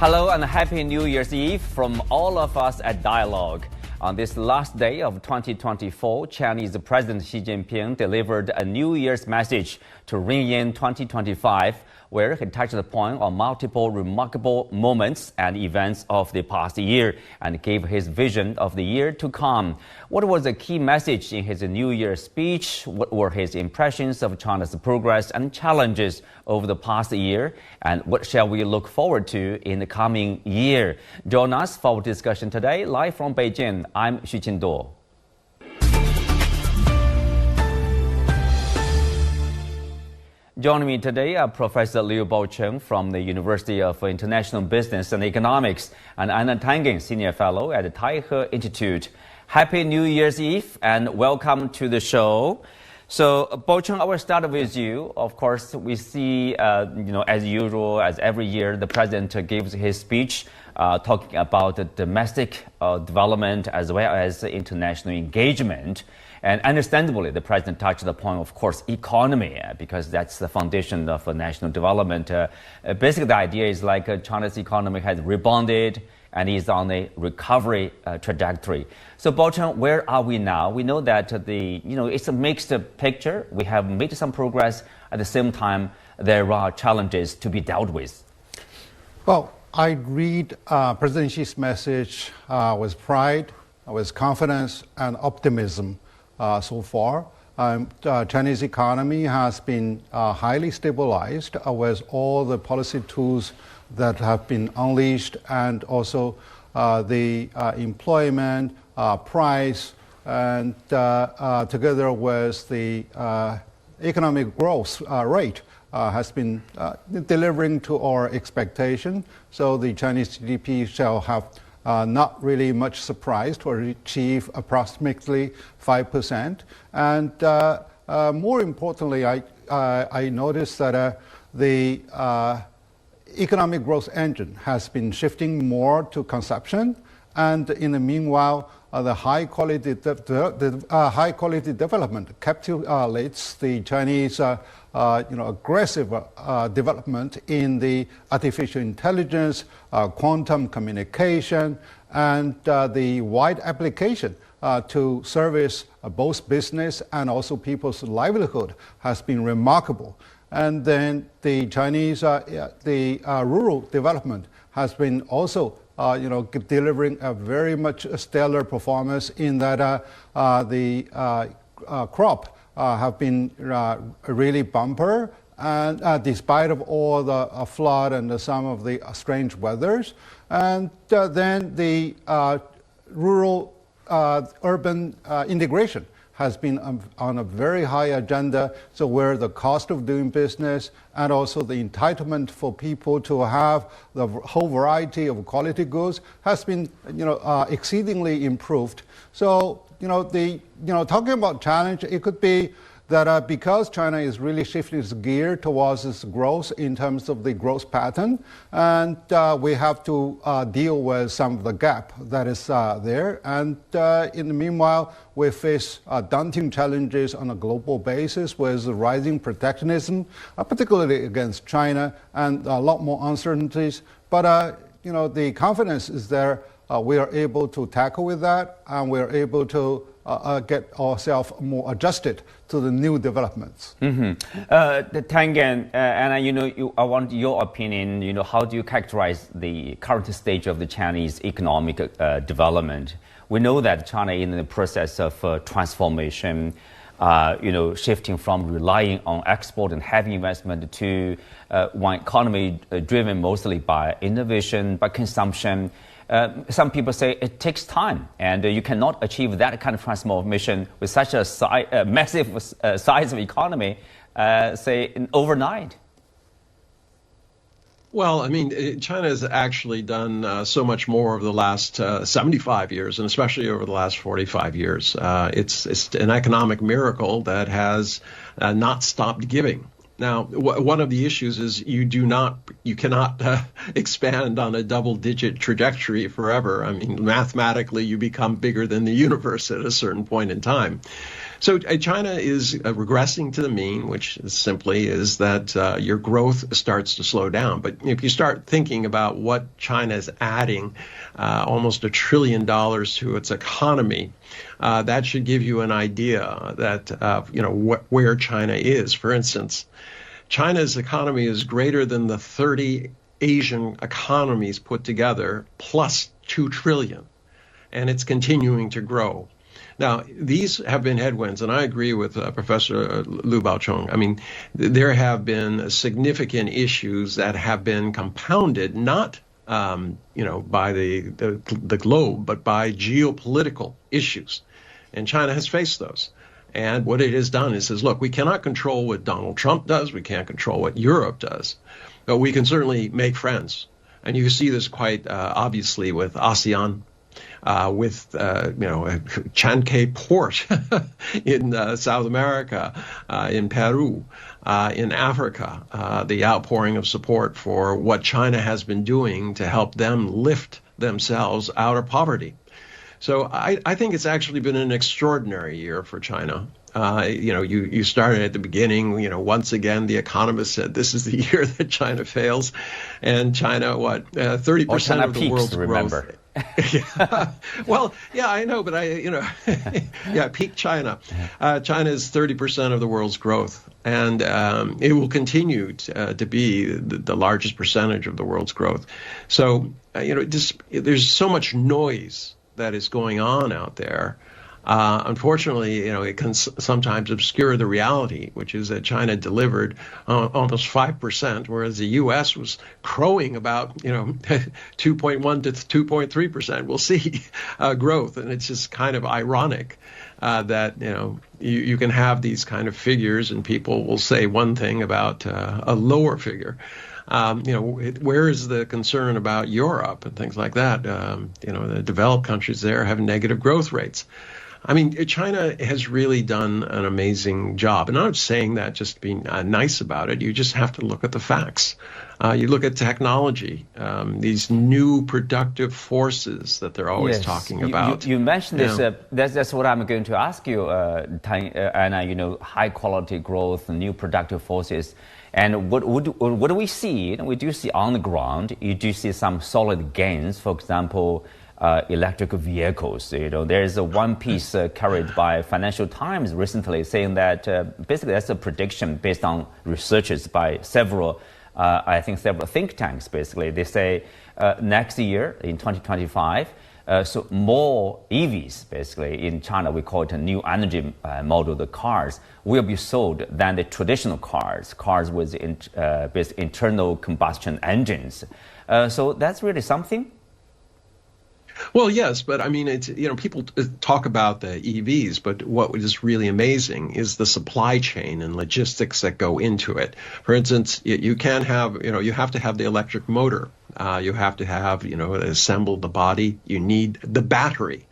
Hello and Happy New Year's Eve from all of us at Dialogue. On this last day of 2024, Chinese President Xi Jinping delivered a New Year's message to ring in 2025, where he touched upon multiple remarkable moments and events of the past year and gave his vision of the year to come. What was the key message in his New Year speech? What were his impressions of China's progress and challenges over the past year? And what shall we look forward to in the coming year? Join us for our discussion today, live from Beijing. I'm Xu Qingduo. Joining me today are Professor Liu Baocheng from the University of International Business and Economics and Einar Tangen, Senior Fellow at the Taihe Institute. Happy New Year's Eve and welcome to the show. So, Baocheng, I will start with you. Of course, we see, as usual, as every year, the president gives his speech talking about the domestic development as well as international engagement. And understandably, the president touched upon, of course, economy, because that's the foundation of national development. Basically, the idea is like China's economy has rebounded and is on a recovery trajectory. So, Baocheng, where are we now? We know that it's a mixed picture. We have made some progress. At the same time, there are challenges to be dealt with. Well, I read President Xi's message with pride, with confidence and optimism. So far, Chinese economy has been highly stabilized with all the policy tools that have been unleashed, and also the employment, price, and together with the economic growth rate has been delivering to our expectation. So the Chinese GDP shall have not really much surprise to achieve approximately 5%. And more importantly, I noticed that the economic growth engine has been shifting more to consumption. And in the meanwhile, the high quality development capitulates the Chinese aggressive development in the artificial intelligence, quantum communication, and the wide application to service both business and also people's livelihood has been remarkable. And then the Chinese, rural development has been also delivering a very much stellar performance in that the crop have been really bumper, and despite of all the flood and some of the strange weathers. And then the rural urban integration has been on a very high agenda, so where the cost of doing business and also the entitlement for people to have the whole variety of quality goods has been exceedingly improved. So talking about challenge, it could be that because China is really shifting its gear towards its growth in terms of the growth pattern, and we have to deal with some of the gap that is there. And in the meanwhile, we face daunting challenges on a global basis with rising protectionism, particularly against China, and a lot more uncertainties. But the confidence is there. We are able to tackle with that, and we are able to get ourselves more adjusted to the new developments. Tangen, and I want your opinion. How do you characterize the current stage of the Chinese economic development? We know that China is in the process of transformation, shifting from relying on export and heavy investment to one economy driven mostly by innovation, by consumption. Some people say it takes time, and you cannot achieve that kind of transformation with such a massive size of economy, say, overnight. Well, I mean, China has actually done so much more over the last 75 years, and especially over the last 45 years. It's an economic miracle that has not stopped giving. Now, one of the issues is you cannot expand on a double-digit trajectory forever. I mean, mathematically, you become bigger than the universe at a certain point in time. So China is regressing to the mean, which simply is that your growth starts to slow down. But if you start thinking about what China is adding, almost $1 trillion to its economy, that should give you an idea that where China is. For instance, China's economy is greater than the 30 Asian economies put together, plus 2 trillion, and it's continuing to grow. Now, these have been headwinds, and I agree with Professor Liu Baocheng. I mean, there have been significant issues that have been compounded, not by the globe, but by geopolitical issues, and China has faced those. And what it has done is says, look, we cannot control what Donald Trump does, we can't control what Europe does, but we can certainly make friends, and you see this quite obviously with ASEAN. With Chanquet Port in South America, in Peru, in Africa, the outpouring of support for what China has been doing to help them lift themselves out of poverty. So I think it's actually been an extraordinary year for China. You started at the beginning, once again, the economist said this is the year that China fails. And China, 30% of the world's growth. Yeah. Well, yeah, I know, but peak China. China is 30% of the world's growth, and it will continue to be the largest percentage of the world's growth. So, there's so much noise that is going on out there. Unfortunately, it can sometimes obscure the reality, which is that China delivered almost 5%, whereas the U.S. was crowing about, 2.1 to 2.3%. We'll see growth, and it's just kind of ironic that you can have these kind of figures, and people will say one thing about a lower figure. Where is the concern about Europe and things like that? The developed countries there have negative growth rates. I mean, China has really done an amazing job. And I'm not saying that just being nice about it. You just have to look at the facts. You look at technology, these new productive forces that they're always talking about. You mentioned this. That's what I'm going to ask you, Anna, high quality growth, new productive forces. And what do we see? We do see on the ground, you do see some solid gains. For example, electric vehicles. There's one piece carried by Financial Times recently saying that basically that's a prediction based on researches by several think tanks. Basically, they say next year in 2025, so more EVs basically in China, we call it a new energy model. The cars will be sold than the traditional cars with internal combustion engines. So that's really something. Well, yes, but I mean, it's people talk about the EVs, but what is really amazing is the supply chain and logistics that go into it. For instance, you can't have, you have to have the electric motor. You have to have, assemble the body. You need the battery.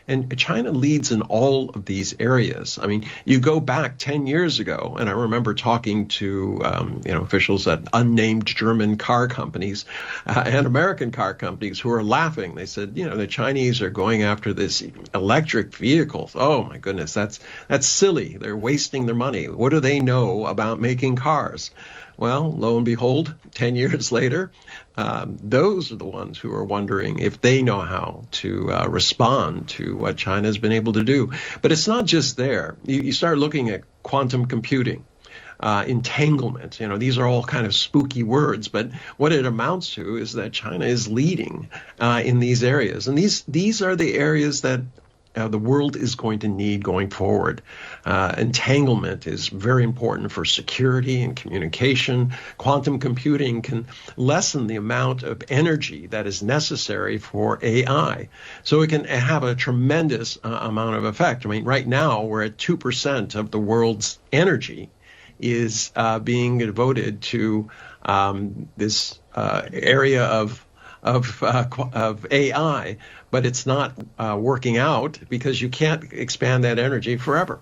And China leads in all of these areas. I mean, you go back 10 years ago, and I remember talking to, officials at unnamed German car companies and American car companies who are laughing. They said, the Chinese are going after this electric vehicles. Oh, my goodness, that's silly. They're wasting their money. What do they know about making cars? Well, lo and behold, 10 years later, those are the ones who are wondering if they know how to respond to what China has been able to do. But it's not just there. You start looking at quantum computing, entanglement. These are all kind of spooky words, but what it amounts to is that China is leading in these areas. And these are the areas that the world is going to need going forward. Entanglement is very important for security and communication. Quantum computing can lessen the amount of energy that is necessary for AI. So it can have a tremendous amount of effect. I mean, right now we're at 2% of the world's energy is being devoted to this area of AI, but it's not working out because you can't expand that energy forever.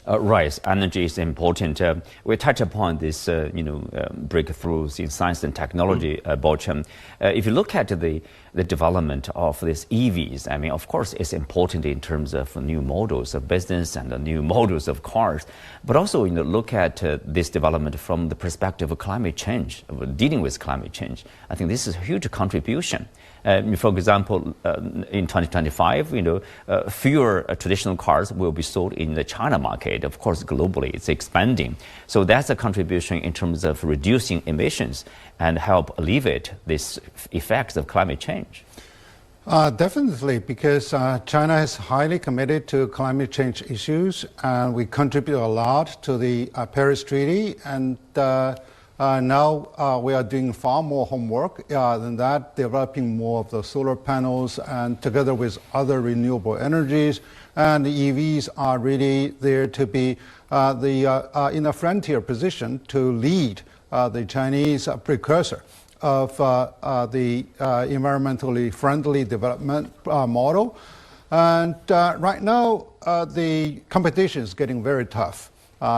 Right, energy is important. We touch upon this, breakthroughs in science and technology, Baocheng. If you look at the development of these EVs, I mean, of course, it's important in terms of new models of business and new models of cars, but also, look at this development from the perspective of climate change, of dealing with climate change. I think this is a huge contribution. For example, in 2025, fewer traditional cars will be sold in the China market. Of course, globally, it's expanding. So that's a contribution in terms of reducing emissions and help alleviate these effects of climate change. Definitely, because China is highly committed to climate change issues, and we contribute a lot to the Paris Treaty, and now we are doing far more homework than that, developing more of the solar panels and together with other renewable energies. And the EVs are really there to be in a frontier position to lead the Chinese precursor of the environmentally friendly development model. And right now, the competition is getting very tough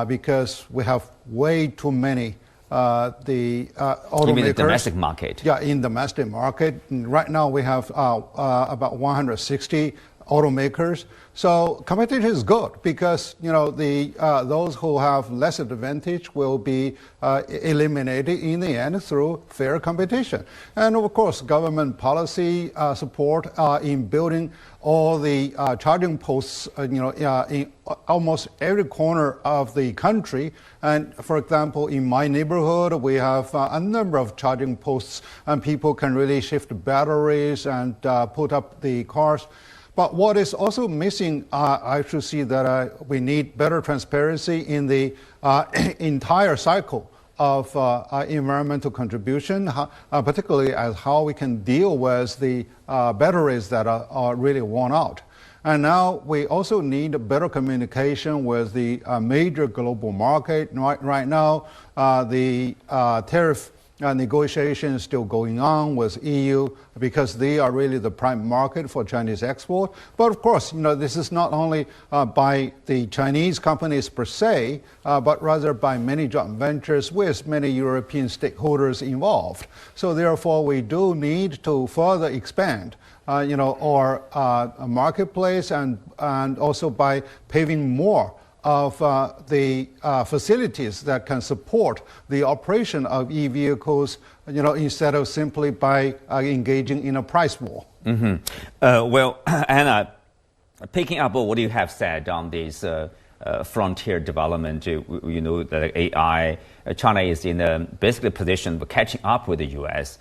because we have way too many the automakers. You mean the domestic market? Yeah, in the domestic market. Right now we have about 160 automakers. So competition is good because those who have less advantage will be eliminated in the end through fair competition. And of course, government policy support in building all the charging posts, in almost every corner of the country. And for example, in my neighborhood, we have a number of charging posts, and people can really shift batteries and put up the cars. But what is also missing, I should see that we need better transparency in the entire cycle of environmental contribution, particularly as how we can deal with the batteries that are really worn out. And now we also need better communication with the major global market. Right now, the tariff negotiation is still going on with EU because they are really the prime market for Chinese export. But of course, this is not only by the Chinese companies per se, but rather by many joint ventures with many European stakeholders involved. So therefore, we do need to further expand our marketplace and also by paving more of the facilities that can support the operation of e-vehicles, instead of simply by engaging in a price war. Mm-hmm. Well, Anna, picking up what you have said on this frontier development, the AI, China is in a basically position of catching up with the U.S.,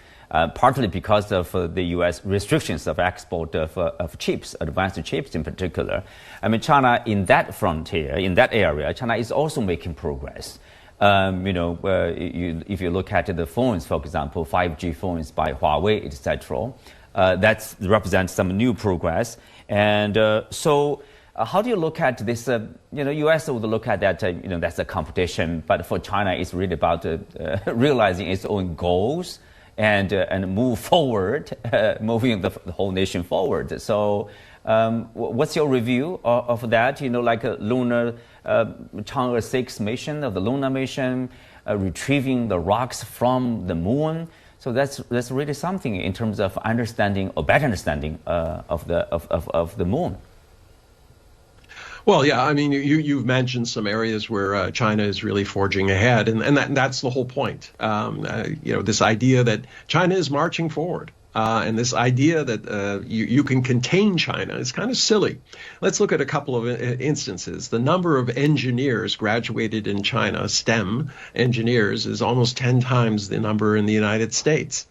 partly because of the U.S. restrictions of export of chips, advanced chips in particular. I mean, China in that frontier, in that area, China is also making progress. If you look at the phones, for example, 5G phones by Huawei, etc., that represents some new progress. And so how do you look at this? U.S. would look at that, that's a competition, but for China, it's really about realizing its own goals and move forward, moving the whole nation forward. So what's your review of that? Like a lunar Chang'e 6 mission, of the lunar mission, retrieving the rocks from the moon. So that's really something in terms of understanding, or better understanding of the moon. Well, yeah, I mean, you've mentioned some areas where China is really forging ahead, and that's the whole point. This idea that China is marching forward, and this idea that you can contain China is kind of silly. Let's look at a couple of instances. The number of engineers graduated in China, STEM engineers, is almost 10 times the number in the United States.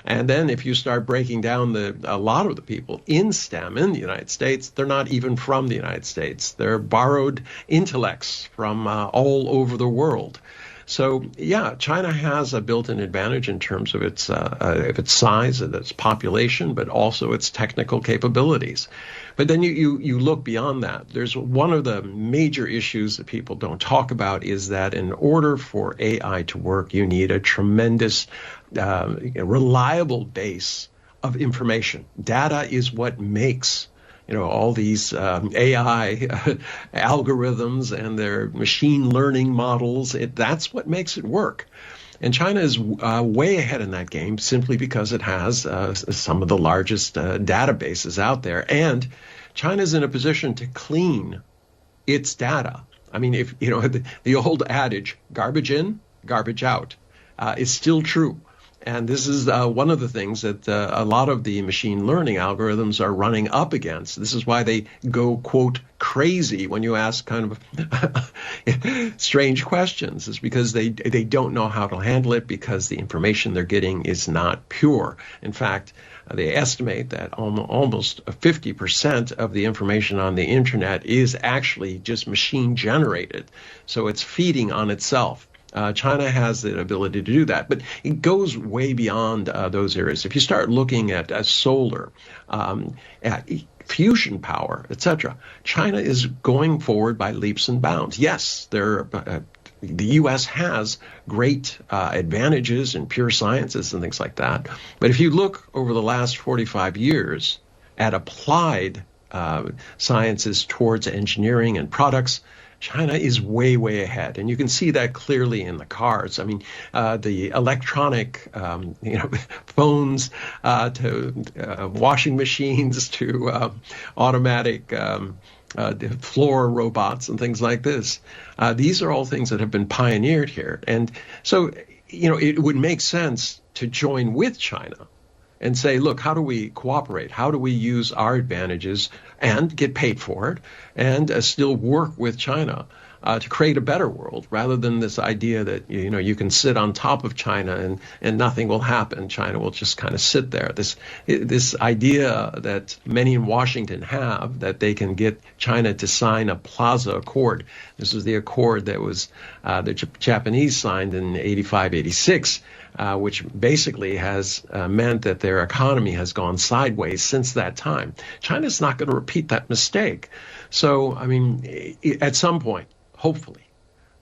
And then if you start breaking down a lot of the people in STEM in the United States, they're not even from the United States. They're borrowed intellects from all over the world. So, yeah, China has a built-in advantage in terms of its size and its population, but also its technical capabilities. But then you look beyond that. There's one of the major issues that people don't talk about is that in order for AI to work, you need a tremendous reliable base of information. Data is what makes all these AI algorithms and their machine learning models. That's what makes it work. And China is way ahead in that game simply because it has some of the largest databases out there. And China is in a position to clean its data. I mean, if the old adage, garbage in, garbage out, is still true. And this is one of the things that a lot of the machine learning algorithms are running up against. This is why they go, quote, crazy when you ask kind of strange questions. It's because they don't know how to handle it because the information they're getting is not pure. In fact, they estimate that almost 50% of the information on the internet is actually just machine generated. So it's feeding on itself. China has the ability to do that, but it goes way beyond those areas. If you start looking at solar, at fusion power, etc., China is going forward by leaps and bounds. Yes, the U.S. has great advantages in pure sciences and things like that, but if you look over the last 45 years at applied sciences towards engineering and products, China is way, way ahead. And you can see that clearly in the cars. I mean, the electronic, phones to washing machines to automatic floor robots and things like this. These are all things that have been pioneered here. And so, it would make sense to join with China and say, look, how do we cooperate? How do we use our advantages and get paid for it and still work with China to create a better world rather than this idea that, you can sit on top of China and nothing will happen. China will just kind of sit there. This idea that many in Washington have that they can get China to sign a Plaza Accord. This was the accord that was the Japanese signed in 85, 86. Which basically has meant that their economy has gone sideways since that time. China's not going to repeat that mistake. So, I mean, at some point, hopefully,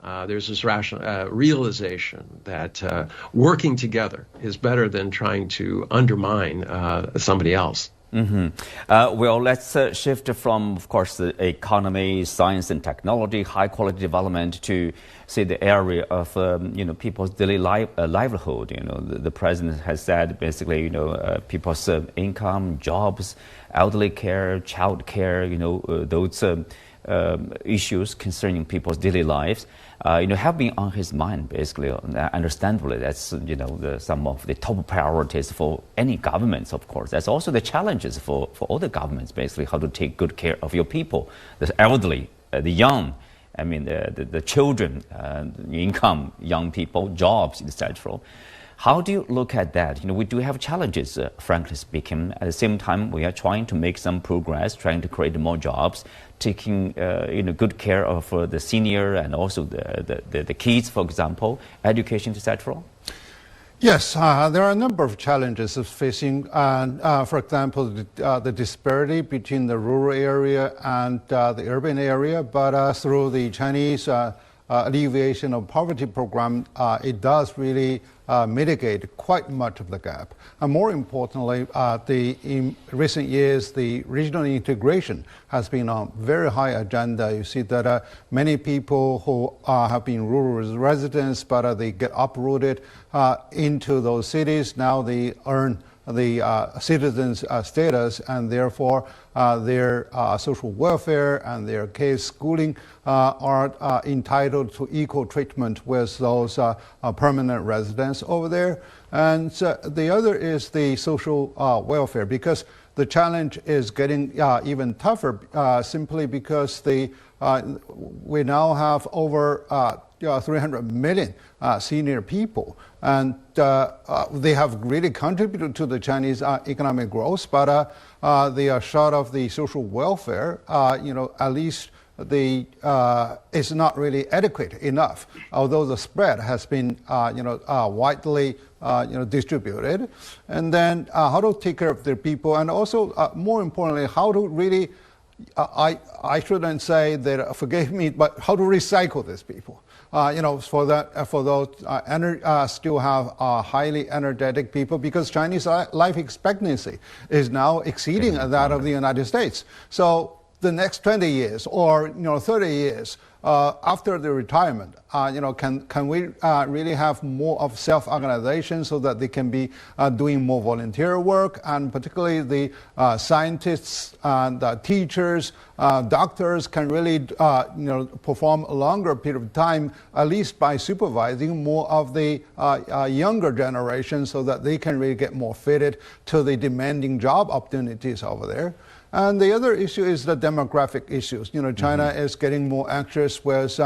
there's this realization that working together is better than trying to undermine somebody else. Mm-hmm. Well, let's shift from, of course, the economy, science and technology, high-quality development to, say, the area of, people's daily livelihood. The president has said, basically, people's income, jobs, elderly care, child care, those issues concerning people's daily lives, have been on his mind, basically. Understandably, that's, some of the top priorities for any governments, of course. That's also the challenges for all the governments, basically, how to take good care of your people, the elderly, the young, the children, income, young people, jobs, etc. How do you look at that? We do have challenges, frankly speaking. At the same time, we are trying to make some progress, trying to create more jobs, taking good care of the senior and also the kids, for example, education, etc. Yes, there are a number of challenges facing, for example, the disparity between the rural area and the urban area, but through the Chinese alleviation of poverty program, it does really mitigate quite much of the gap. And more importantly, in recent years, the regional integration has been on very high agenda. You see that many people who have been rural residents, but they get uprooted into those cities. Now they earn the citizens' status, and therefore their social welfare and their kids' schooling are entitled to equal treatment with those permanent residents over there. And the other is the social welfare, because the challenge is getting even tougher simply because we now have over 300 million senior people, and they have really contributed to the Chinese economic growth, but they are short of the social welfare. At least it's not really adequate enough, although the spread has been widely distributed. And then how to take care of their people, and also more importantly, how to really I shouldn't say that, forgive me, but how to recycle these people. for those still have highly energetic people, because Chinese life expectancy is now exceeding that of the United States. So the next 20 years or 30 years after the retirement, can we really have more of self-organization so that they can be doing more volunteer work, and particularly the scientists and teachers, doctors can really perform a longer period of time, at least by supervising more of the younger generation, so that they can really get more fitted to the demanding job opportunities over there. And the other issue is the demographic issues. China is getting more anxious with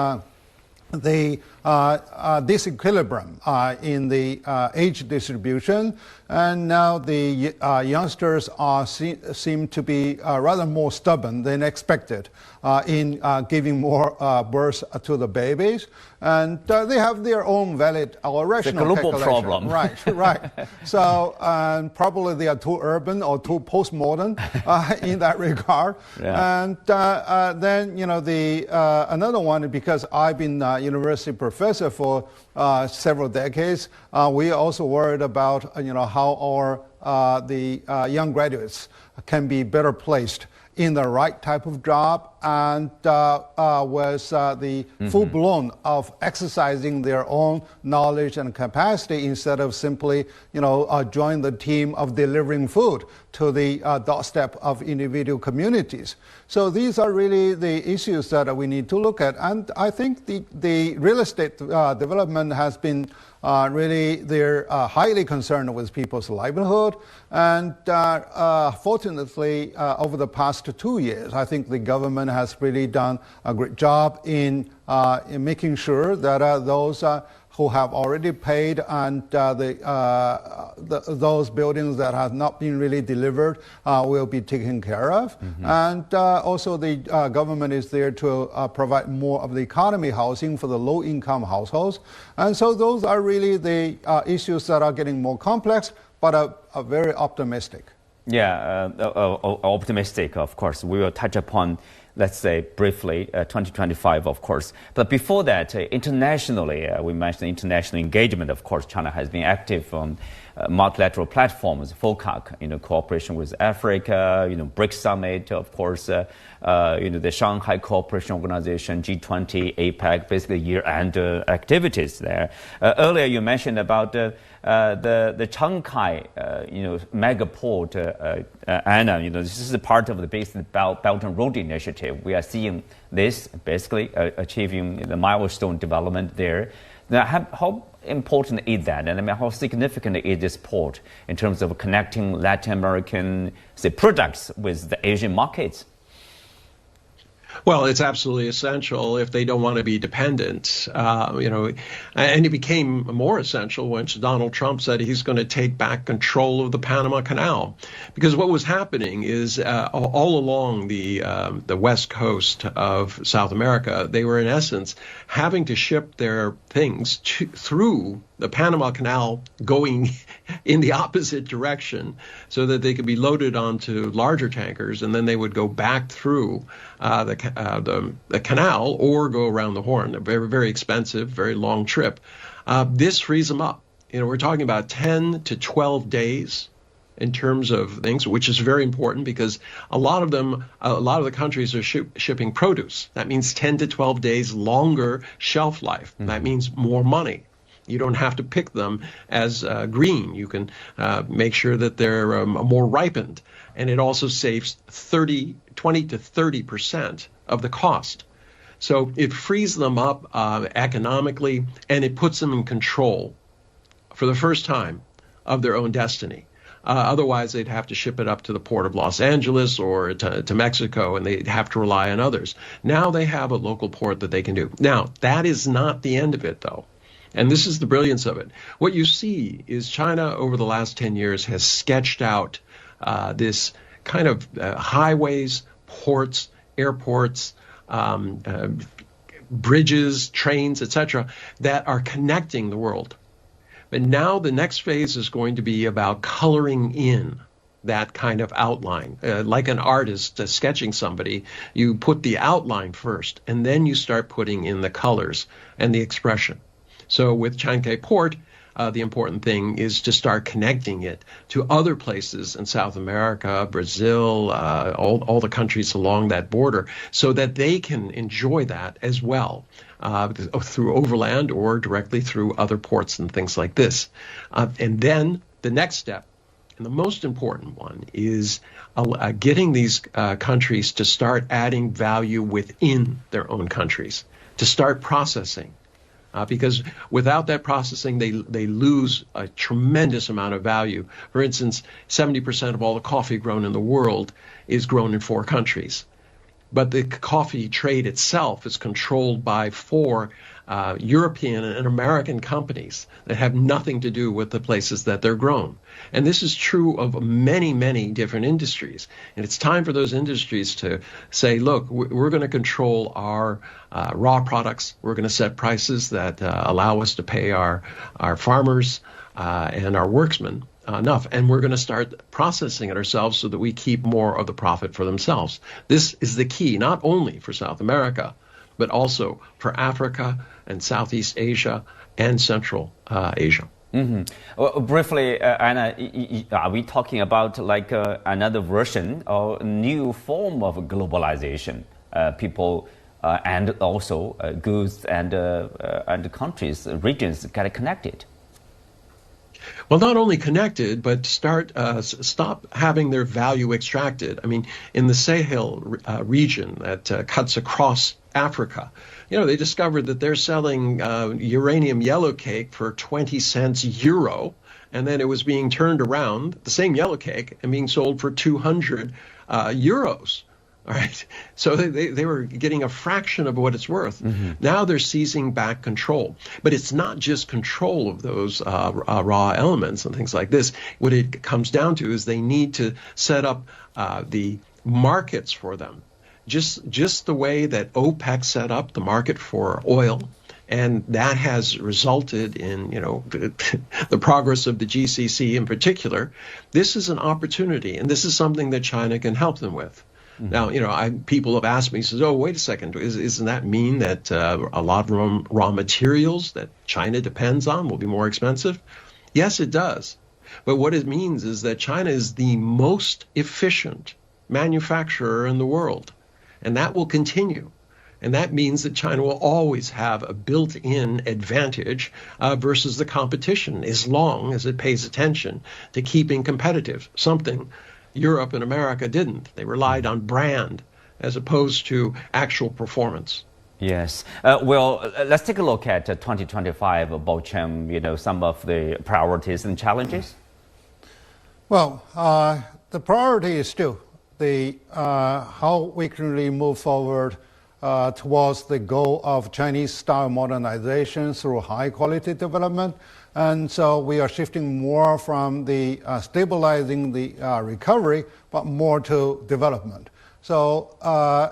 the disequilibrium in the age distribution, and now the youngsters seem to be rather more stubborn than expected in giving more birth to the babies, and they have their own valid or rational global problem. Right. So probably they are too urban or too postmodern in that regard. Yeah. And then the another one, because I've been university professor for several decades, we are also worried about how our the young graduates can be better placed in the right type of job, and with the full-blown of exercising their own knowledge and capacity, instead of simply join the team of delivering food to the doorstep of individual communities. So these are really the issues that we need to look at, and I think the real estate development has been really, they're highly concerned with people's livelihood, and fortunately, over the past 2 years, I think the government has really done a great job in making sure that those who have already paid and those buildings that have not been really delivered will be taken care of. And also the government is there to provide more of the economy housing for the low-income households. And so those are really the issues that are getting more complex, but are very optimistic. Yeah, optimistic, of course. We will touch upon, let's say, briefly, 2025, of course. But before that, internationally, we mentioned international engagement. Of course, China has been active on multilateral platforms, FOCAC, cooperation with Africa, BRICS Summit, of course, the Shanghai Cooperation Organization, G20, APEC, basically year-end activities there. Earlier, you mentioned about the Shanghai, mega port, Anna, this is a part of the basic Belt and Road Initiative. We are seeing this basically achieving the milestone development there. Now, how important is that? And how significant is this port in terms of connecting Latin American, say, products with the Asian markets? Well, it's absolutely essential if they don't want to be dependent, and it became more essential when Donald Trump said he's going to take back control of the Panama Canal, because what was happening is all along the west coast of South America, they were in essence having to ship their things through the Panama Canal, going in the opposite direction so that they could be loaded onto larger tankers, and then they would go back through the canal or go around the Horn. A very, very expensive, very long trip. This frees them up. We're talking about 10 to 12 days in terms of things, which is very important because a lot of the countries are shipping produce. That means 10 to 12 days longer shelf life. That means more money. You don't have to pick them as green. You can make sure that they're more ripened. And it also saves 20 to 30% of the cost. So it frees them up economically, and it puts them in control for the first time of their own destiny. Otherwise, they'd have to ship it up to the port of Los Angeles or to Mexico, and they'd have to rely on others. Now they have a local port that they can do. Now, that is not the end of it, though. And this is the brilliance of it. What you see is China over the last 10 years has sketched out this kind of highways, ports, airports, bridges, trains, etc., that are connecting the world. But now the next phase is going to be about coloring in that kind of outline. Like an artist sketching somebody, you put the outline first, and then you start putting in the colors and the expression. So with Chankay Port, the important thing is to start connecting it to other places in South America, Brazil, all the countries along that border, so that they can enjoy that as well, through overland or directly through other ports and things like this. And then the next step, and the most important one, is getting these countries to start adding value within their own countries, to start processing. Because without that processing, they lose a tremendous amount of value. For instance, 70% of all the coffee grown in the world is grown in 4 countries. But the coffee trade itself is controlled by 4 European and American companies that have nothing to do with the places that they're grown. And this is true of many, many different industries. And it's time for those industries to say, look, we're going to control our raw products. We're going to set prices that allow us to pay our farmers and our workmen enough. And we're going to start processing it ourselves so that we keep more of the profit for themselves. This is the key, not only for South America, but also for Africa and Southeast Asia and Central Asia. Mm-hmm. Well, briefly, Anna, are we talking about like another version or a new form of globalization? People and also goods and countries, regions get connected. Well, not only connected, but stop having their value extracted. I mean, in the Sahel region that cuts across Africa, they discovered that they're selling uranium yellow cake for 20 cents euro, and then it was being turned around, the same yellow cake, and being sold for 200 euros. All right. So they were getting a fraction of what it's worth. Mm-hmm. Now they're seizing back control. But it's not just control of those raw elements and things like this. What it comes down to is they need to set up the markets for them. Just the way that OPEC set up the market for oil. And that has resulted in, the progress of the GCC in particular. This is an opportunity, and this is something that China can help them with. Mm-hmm. Now, people have asked me, says, oh, wait a second, doesn't that mean that a lot of raw materials that China depends on will be more expensive? Yes, it does. But what it means is that China is the most efficient manufacturer in the world, and that will continue. And that means that China will always have a built-in advantage versus the competition, as long as it pays attention to keeping competitive, something Europe and America didn't. They relied on brand as opposed to actual performance. Yes. Well, let's take a look at 2025, Baocheng, some of the priorities and challenges. Well, the priority is still how we can really move forward towards the goal of Chinese-style modernization through high-quality development. And so we are shifting more from the stabilizing the recovery, but more to development. So,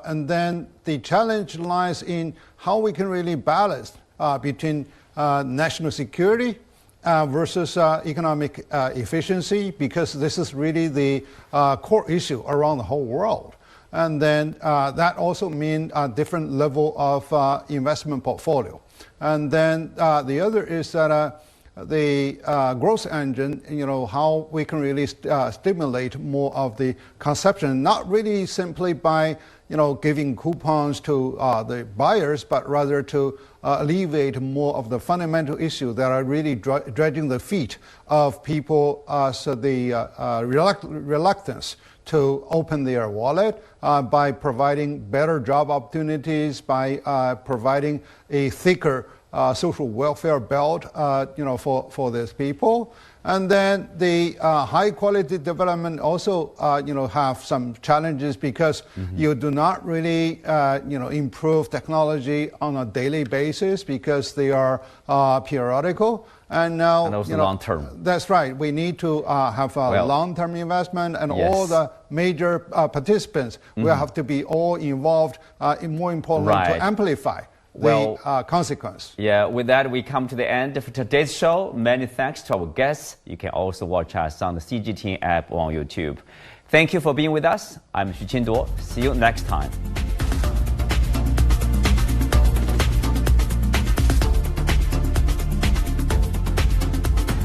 and then the challenge lies in how we can really balance between national security versus economic efficiency, because this is really the core issue around the whole world. And then that also means a different level of investment portfolio. And then the other is that the growth engine, how we can really stimulate more of the consumption, not really simply by, giving coupons to the buyers, but rather to alleviate more of the fundamental issues that are really dragging the feet of people, so the reluctance to open their wallet by providing better job opportunities, by providing a thicker social welfare belt, for these people. And then the high quality development also, have some challenges because you do not really, improve technology on a daily basis because they are periodical. And now, and also long term. That's right. We need to have a long-term investment, and all the major participants will have to be all involved. More importantly, to amplify the consequence. Yeah, with that, we come to the end of today's show. Many thanks to our guests. You can also watch us on the CGTN app or on YouTube. Thank you for being with us. I'm Xu Qinduo. See you next time.